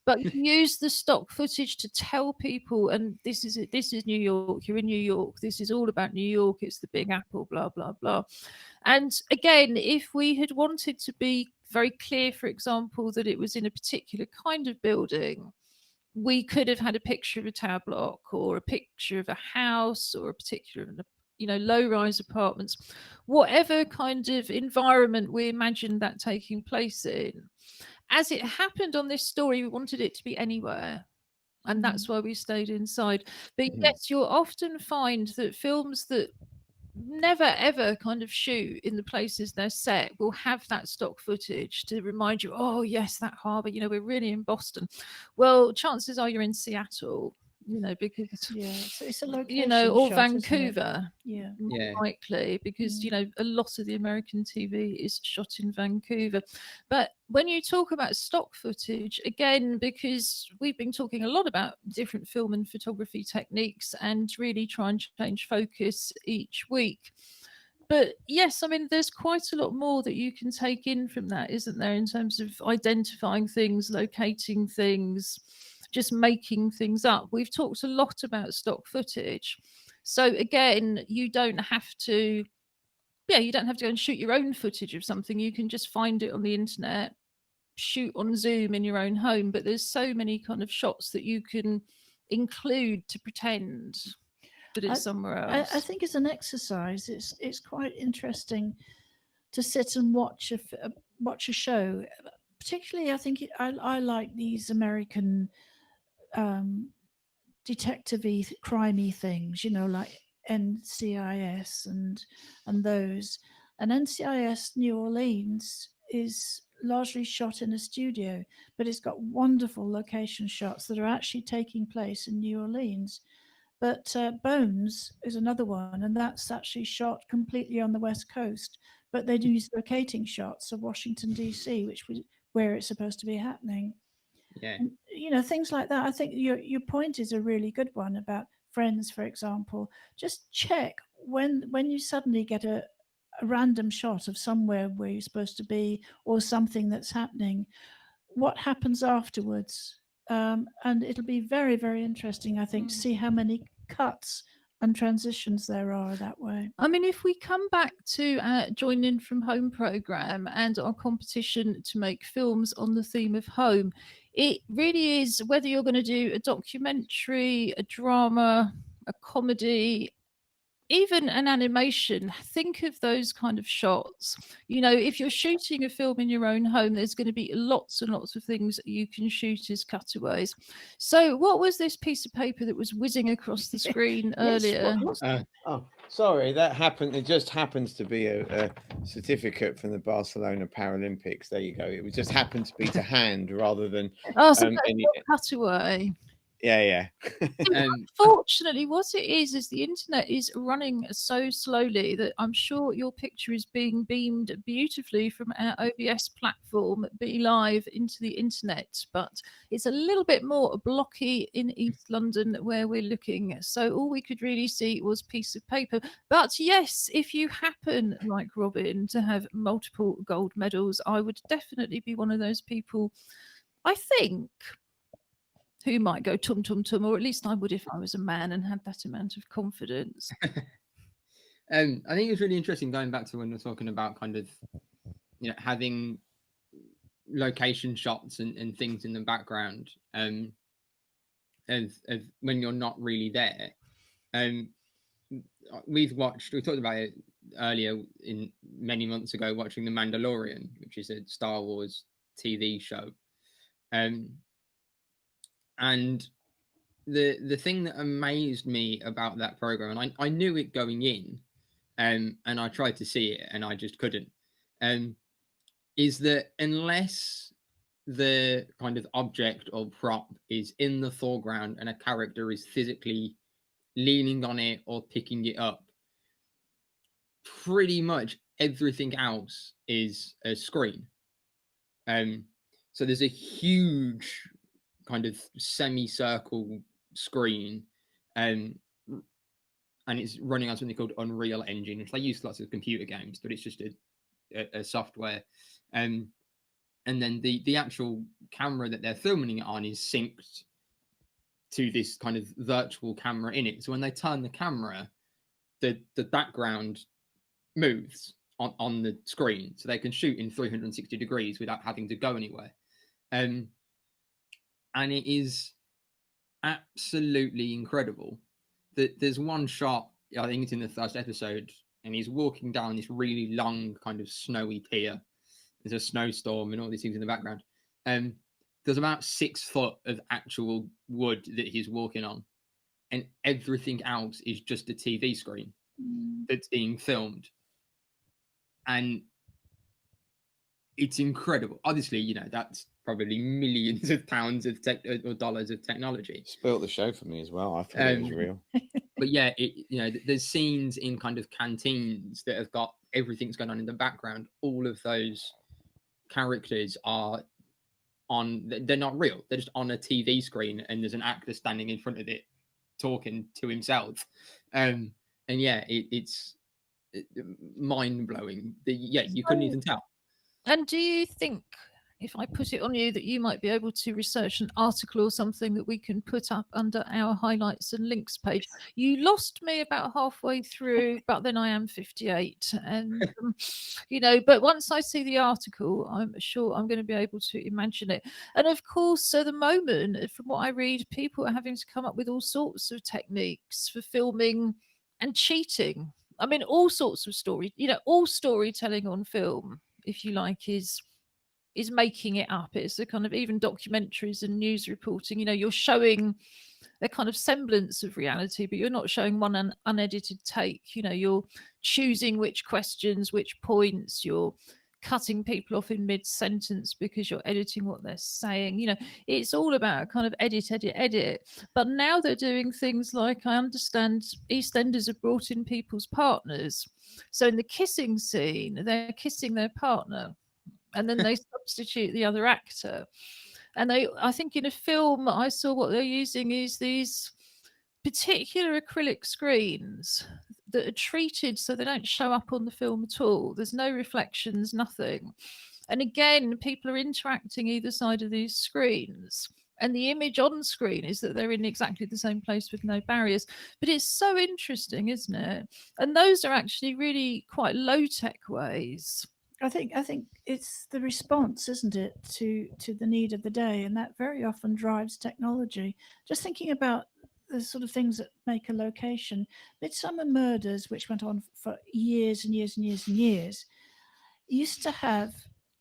S1: But you use the stock footage to tell people, and this is New York, you're in New York, this is all about New York, it's the Big Apple, blah, blah, blah. And again, if we had wanted to be very clear, for example, that it was in a particular kind of building, we could have had a picture of a tower block or a picture of a house or a particular, low-rise apartments, whatever kind of environment we imagined that taking place in. As it happened on this story, we wanted it to be anywhere. And that's why we stayed inside. But yes, you'll often find that films that never ever kind of shoot in the places they're set will have that stock footage to remind you, oh yes, that harbour, we're really in Boston. Well, chances are you're in Seattle, because
S4: so it's a location
S1: or
S4: shot,
S1: Vancouver,
S3: Yeah,
S1: likely, because a lot of the American TV is shot in Vancouver. But when you talk about stock footage, again, because we've been talking a lot about different film and photography techniques and really try and change focus each week. But yes, I mean, there's quite a lot more that you can take in from that, isn't there, in terms of identifying things, locating things, just making things up. We've talked a lot about stock footage. So again, you don't have to go and shoot your own footage of something. You can just find it on the internet, shoot on Zoom in your own home. But there's so many kind of shots that you can include to pretend that it's somewhere else.
S4: I think as an exercise, it's quite interesting to sit and watch a show. Particularly, I think I like these American detective-y, crimey things, like NCIS and those. And NCIS New Orleans is largely shot in a studio, but it's got wonderful location shots that are actually taking place in New Orleans. But Bones is another one, and that's actually shot completely on the West Coast. But they do use locating shots of Washington, D.C., which was where it's supposed to be happening.
S3: Yeah.
S4: And, things like that. I think your point is a really good one about Friends, for example. Just check when you suddenly get a random shot of somewhere where you're supposed to be or something that's happening, what happens afterwards. And it'll be very, very interesting, I think, to see how many cuts and transitions there are that way.
S1: I mean, if we come back to our Join In From Home programme and our competition to make films on the theme of home, it really is whether you're going to do a documentary, a drama, a comedy, even an animation. Think of those kind of shots. If you're shooting a film in your own home, there's going to be lots and lots of things that you can shoot as cutaways. So what was this piece of paper that was whizzing across the screen earlier?
S2: Oh, sorry, that happened. It just happens to be a certificate from the Barcelona Paralympics. There you go. It just happened to be to hand rather than
S1: Oh, so that's
S2: any.
S1: not cutaway.
S2: Yeah.
S1: Unfortunately, what it is the internet is running so slowly that I'm sure your picture is being beamed beautifully from our OBS platform, Be Live, into the internet, but it's a little bit more blocky in East London where we're looking. So all we could really see was a piece of paper. But yes, if you happen, like Robin, to have multiple gold medals, I would definitely be one of those people, I think, who might go tum tum tum, or at least I would if I was a man and had that amount of confidence.
S3: I think it's really interesting going back to when we're talking about kind of, having location shots and things in the background, of when you're not really there. We talked about it earlier in many months ago, watching The Mandalorian, which is a Star Wars TV show. And the thing that amazed me about that program, and I knew it going in, and I tried to see it and I just couldn't, is that unless the kind of object or prop is in the foreground and a character is physically leaning on it or picking it up, pretty much everything else is a screen. So there's a huge kind of semicircle screen, and it's running on something called Unreal Engine, which they use lots of computer games, but it's just a software. And then the actual camera that they're filming it on is synced to this kind of virtual camera in it. So when they turn the camera, the background moves on the screen, so they can shoot in 360 degrees without having to go anywhere. And it is absolutely incredible. There's one shot, I think it's in the first episode, and he's walking down this really long kind of snowy pier. There's a snowstorm and all these things in the background. There's about 6 foot of actual wood that he's walking on, and everything else is just a TV screen that's being filmed. And it's incredible. Obviously, that's probably millions of pounds of or dollars of technology.
S2: Spoilt the show for me as well. I thought it was real.
S3: But yeah, there's scenes in kind of canteens that have got everything's going on in the background. All of those characters are they're not real. They're just on a TV screen, and there's an actor standing in front of it talking to himself. And yeah, it's mind-blowing. You couldn't even tell.
S1: And do you think, if I put it on you, that you might be able to research an article or something that we can put up under our highlights and links page? You lost me about halfway through, but then I am 58. And, but once I see the article, I'm sure I'm going to be able to imagine it. And of course, at the moment, from what I read, people are having to come up with all sorts of techniques for filming and cheating. I mean, all sorts of story, all storytelling on film, if you like, is making it up. It's the kind of, even documentaries and news reporting, you're showing a kind of semblance of reality, but you're not showing one unedited take. You're choosing which questions, which points, you're cutting people off in mid-sentence because you're editing what they're saying. You know, it's all about kind of edit. But now they're doing things like, I understand EastEnders have brought in people's partners. So in the kissing scene, they're kissing their partner, and then they substitute the other actor. And I think in a film, I saw what they're using is these particular acrylic screens that are treated so they don't show up on the film at all. There's no reflections, nothing. And again, people are interacting either side of these screens. And the image on screen is that they're in exactly the same place with no barriers. But it's so interesting, isn't it? And those are actually really quite low-tech ways.
S4: I think it's the response, isn't it, to the need of the day, and that very often drives technology. Just thinking about the sort of things that make a location. Midsummer Murders, which went on for years and years and years and years, used to have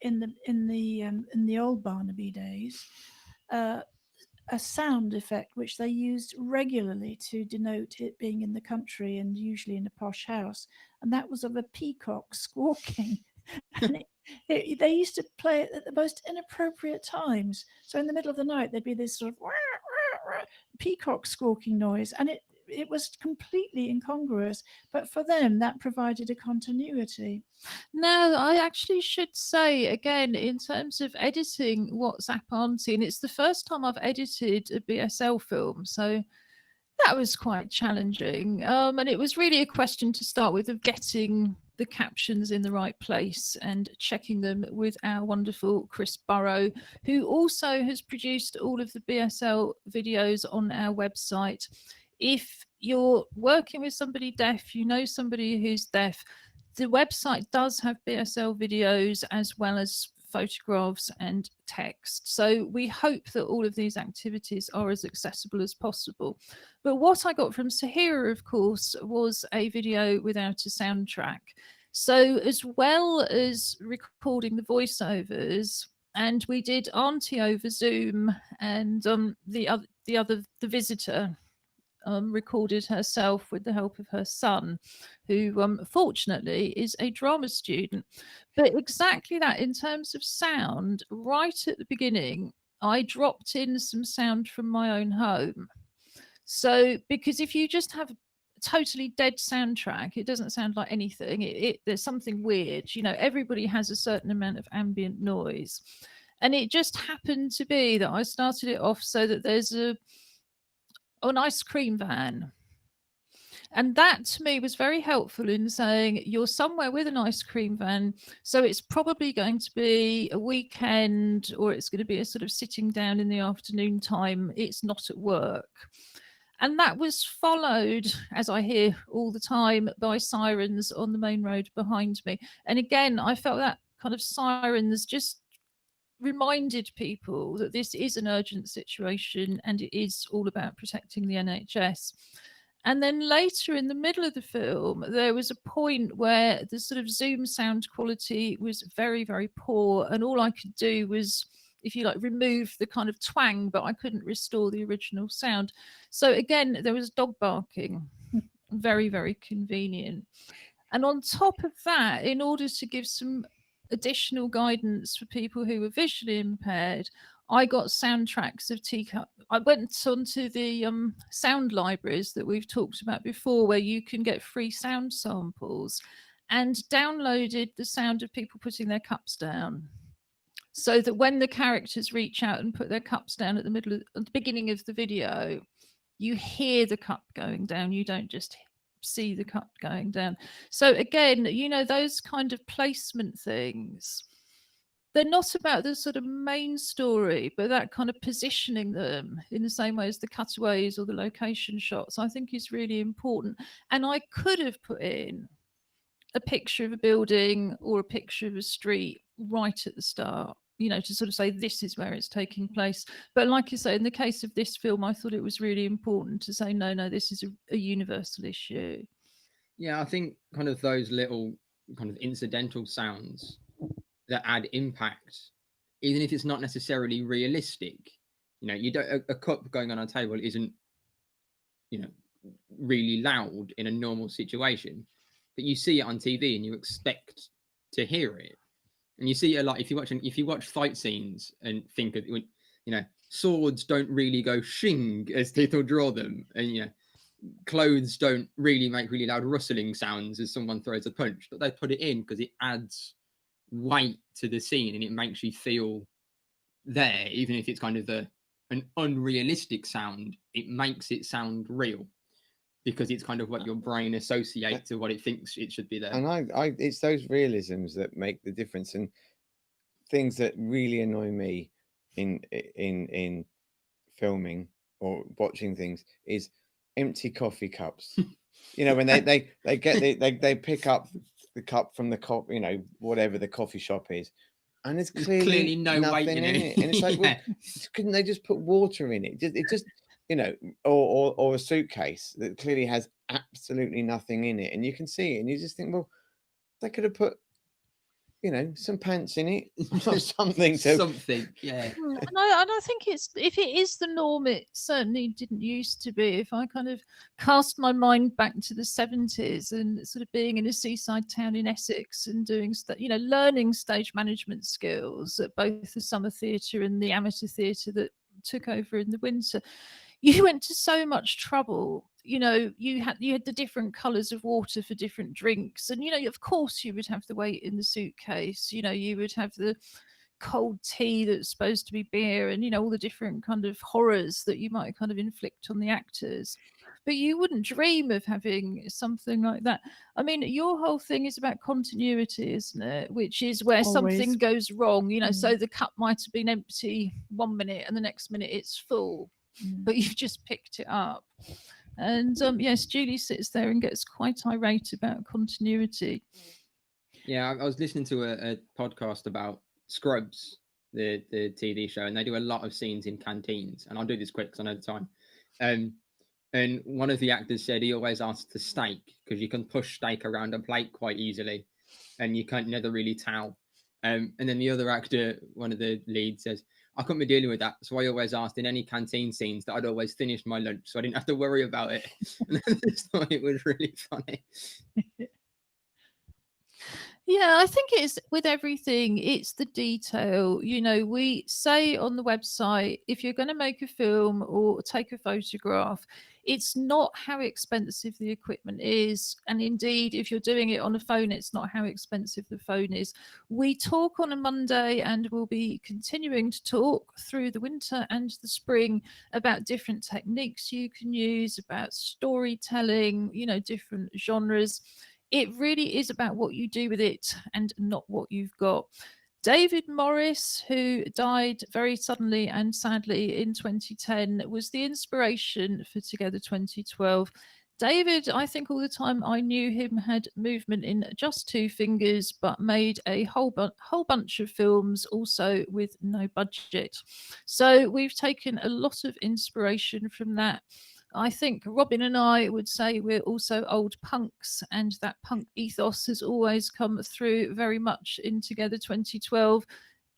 S4: in the old Barnaby days a sound effect which they used regularly to denote it being in the country and usually in a posh house, and that was of a peacock squawking. And they used to play it at the most inappropriate times. So in the middle of the night, there'd be this sort of peacock squawking noise, and it was completely incongruous. But for them, that provided a continuity.
S1: Now, I actually should say, again, in terms of editing what's Up Auntie, and it's the first time I've edited a BSL film, so that was quite challenging. And it was really a question to start with of getting the captions in the right place and checking them with our wonderful Chris Burrow, who also has produced all of the BSL videos on our website. If you're working with somebody deaf, you know somebody who's deaf, the website does have BSL videos as well as photographs and text. So we hope that all of these activities are as accessible as possible. But what I got from Saira, of course, was a video without a soundtrack. So as well as recording the voiceovers, and we did Auntie over Zoom, and the visitor recorded herself with the help of her son, who fortunately is a drama student. But exactly that, in terms of sound, right at the beginning, I dropped in some sound from my own home. So, because if you just have a totally dead soundtrack, it doesn't sound like anything. There's something weird. You know, everybody has a certain amount of ambient noise. And it just happened to be that I started it off so that there's an ice cream van. And that to me was very helpful in saying you're somewhere with an ice cream van. So it's probably going to be a weekend, or it's going to be a sort of sitting down in the afternoon time. It's not at work. And that was followed, as I hear all the time, by sirens on the main road behind me. And again, I felt that kind of sirens just reminded people that this is an urgent situation and it is all about protecting the NHS. And then later in the middle of the film, there was a point where the sort of Zoom sound quality was very, very poor. And all I could do was, if you like, remove the kind of twang, but I couldn't restore the original sound. So again, there was dog barking, very, very convenient. And on top of that, in order to give some additional guidance for people who were visually impaired, I got soundtracks of Teacup. I went onto the sound libraries that we've talked about before, where you can get free sound samples, and downloaded the sound of people putting their cups down, so that when the characters reach out and put their cups down at the beginning of the video, you hear the cup going down. You don't just see the cup going down. So again, you know, those kind of placement things, they're not about the sort of main story, but that kind of positioning them in the same way as the cutaways or the location shots, I think is really important. And I could have put in a picture of a building or a picture of a street right at the start, you know, to sort of say this is where it's taking place. But like you say, in the case of this film, I thought it was really important to say, no, this is a universal issue.
S3: Yeah, I think kind of those little kind of incidental sounds that add impact, even if it's not necessarily realistic. You know, you don't a cup going on a table isn't, you know, really loud in a normal situation, but you see it on TV and you expect to hear it. And you see a lot if you watch fight scenes and think of, you know, swords don't really go shing as people draw them, and you know, clothes don't really make really loud rustling sounds as someone throws a punch, but they put it in because it adds weight to the scene and it makes you feel there, even if it's kind of an unrealistic sound. It makes it sound real because it's kind of what your brain associates to what it thinks it should be there.
S2: And I it's those realisms that make the difference, and things that really annoy me in filming or watching things is empty coffee cups. You know, when they they pick up the cup from the you know, whatever the coffee shop is, and there's clearly
S3: no weight
S2: nothing
S3: in it.
S2: And it's like,
S3: Yeah.
S2: well, couldn't they just put water in it? It just you know, or a suitcase that clearly has absolutely nothing in it, and you can see it, and you just think, well, they could have put, you know, some pants in it or something.
S3: Something, yeah.
S1: And I think it's, if it is the norm, it certainly didn't used to be. If I kind of cast my mind back to the 70s and sort of being in a seaside town in Essex and doing, you know, learning stage management skills at both the summer theatre and the amateur theatre that took over in the winter, you went to so much trouble. You know, you had the different colors of water for different drinks, and you know, of course, you would have the weight in the suitcase. You know, you would have the cold tea that's supposed to be beer, and you know, all the different kind of horrors that you might kind of inflict on the actors. But you wouldn't dream of having something like that. I mean, your whole thing is about continuity, isn't it? Which is where something
S4: Always.
S1: goes wrong. You know, so the cup might have been empty 1 minute, and the next minute it's full, but you've just picked it up. And yes, Julie sits there and gets quite irate about continuity.
S3: Yeah, I was listening to a podcast about Scrubs, the TV show, and they do a lot of scenes in canteens. And I'll do this quick because I know the time. And one of the actors said he always asks to steak because you can push steak around a plate quite easily, and you can't never really tell. And then the other actor, one of the leads, says, I couldn't be dealing with that, so I always asked in any canteen scenes that I'd always finish my lunch, so I didn't have to worry about it. And I just thought it was really funny.
S1: Yeah, I think it's with everything, it's the detail. You know, we say on the website, if you're going to make a film or take a photograph, it's not how expensive the equipment is. And indeed, if you're doing it on a phone, it's not how expensive the phone is. We talk on a Monday, and we'll be continuing to talk through the winter and the spring about different techniques you can use, about storytelling, you know, different genres. It really is about what you do with it and not what you've got. David Morris, who died very suddenly and sadly in 2010, was the inspiration for Together 2012. David, I think all the time I knew him, had movement in just two fingers, but made a whole bunch of films also with no budget. So we've taken a lot of inspiration from that. I think Robin and I would say we're also old punks, and that punk ethos has always come through very much in Together 2012.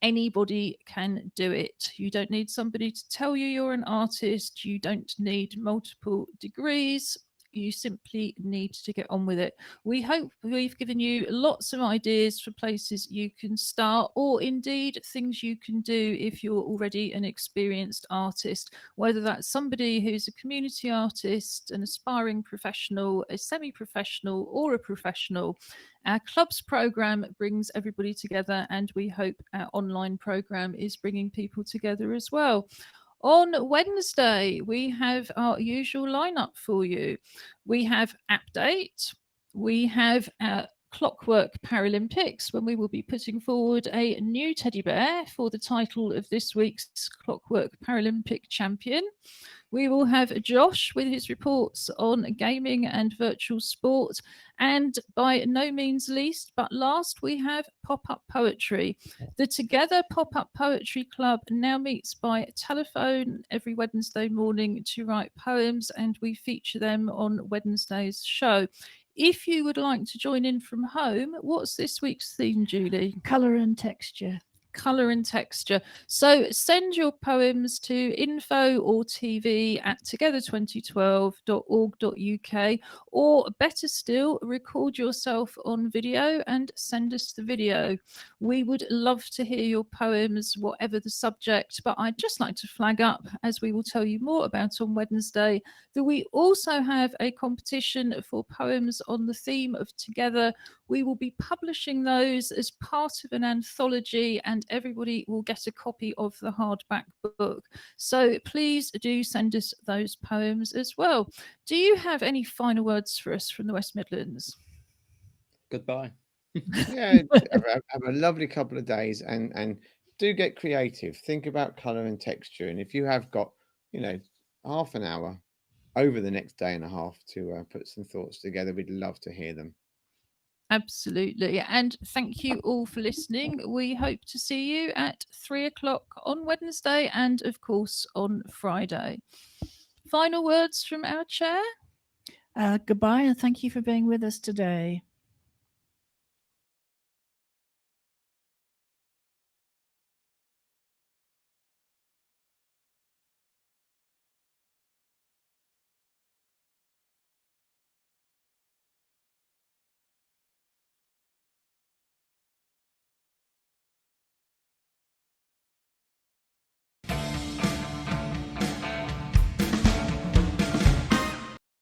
S1: Anybody can do it. You don't need somebody to tell you you're an artist. You don't need multiple degrees. You simply need to get on with it. We hope we've given you lots of ideas for places you can start, or indeed things you can do if you're already an experienced artist, whether that's somebody who's a community artist, an aspiring professional, a semi-professional, or a professional. Our clubs program brings everybody together, and we hope our online program is bringing people together as well. On Wednesday, we have our usual lineup for you. We have Update. We have Clockwork Paralimpics, when we will be putting forward a new teddy bear for the title of this week's Clockwork Paralympic champion. We will have Josh with his reports on gaming and virtual sport. And by no means least, but last, we have Pop-Up Poetry. The Together Pop-Up Poetry Club now meets by telephone every Wednesday morning to write poems, and we feature them on Wednesday's show. If you would like to join in from home, what's this week's theme, Julie?
S4: Colour and texture.
S1: colour and texture. So send your poems to info or TV at together2012.org.uk, or better still, record yourself on video and send us the video. We would love to hear your poems, whatever the subject, but I'd just like to flag up, as we will tell you more about on Wednesday, that we also have a competition for poems on the theme of Together. We will be publishing those as part of an anthology, and everybody will get a copy of the hardback book. So please do send us those poems as well. Do you have any final words for us from the West Midlands?
S3: Goodbye.
S2: Yeah, have a lovely couple of days, and do get creative. Think about colour and texture, and if you have got, half an hour over the next day and a half to put some thoughts together, we'd love to hear them.
S1: Absolutely. And thank you all for listening. We hope to see you at 3:00 on Wednesday and, of course, on Friday. Final words from our chair?
S4: Goodbye, and thank you for being with us today.